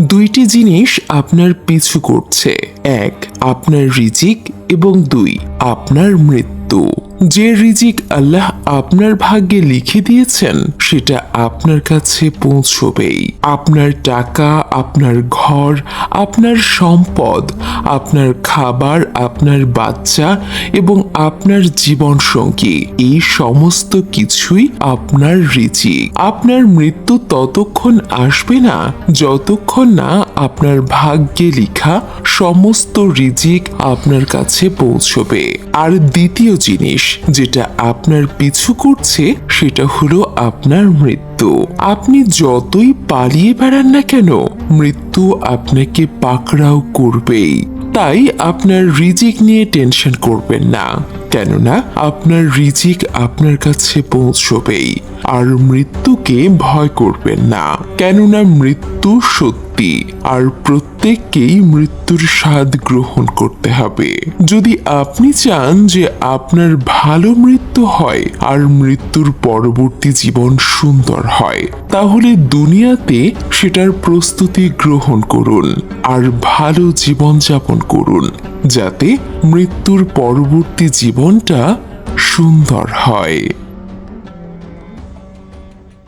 দুইটি জিনিস আপনার পিছু করছে, এক আপনার রিজিক এবং দুই আপনার মৃত্যু। যে রিজিক আল্লাহ আপনার ভাগ্যে লিখে দিয়েছেন সেটা আপনার কাছে পৌঁছবেই। আপনার টাকা, আপনার ঘর, আপনার সম্পদ, আপনার খাবার, আপনার বাচ্চা এবং আপনার জীবন সঙ্গী, এই সমস্ত কিছুই আপনার রিজিক। আপনার মৃত্যু ততক্ষণ আসবে না যতক্ষণ না আপনার ভাগ্যে লেখা সমস্ত রিজিক আপনার কাছে পৌঁছবে। আর দ্বিতীয় জিনিস যেটা আপনার পিছু করছে সেটা হলো আপনার মৃত্যু। আপনি যতই পালিয়ে বেড়ান না কেন, মৃত্যু আপনাকে পাকড়াও করবেই। তাই আপনার রিজিক নিয়ে টেনশন করবেন না, কেননা আপনার রিজিক আপনার কাছে পৌঁছবেই। আর মৃত্যুকে ভয় করবেন না, কেননা মৃত্যু সত্যি, আর প্রত্যেককেই মৃত্যুর স্বাদ গ্রহণ করতে হবে। যদি আপনি চান যে আপনার ভালো মৃত্যু হয় আর মৃত্যুর পরবর্তী জীবন সুন্দর হয়, তাহলে দুনিয়াতে সেটার প্রস্তুতি গ্রহণ করুন আর ভালো জীবন যাপন করুন, যাতে মৃত্যুর পরবর্তী জীবনটা সুন্দর হয়।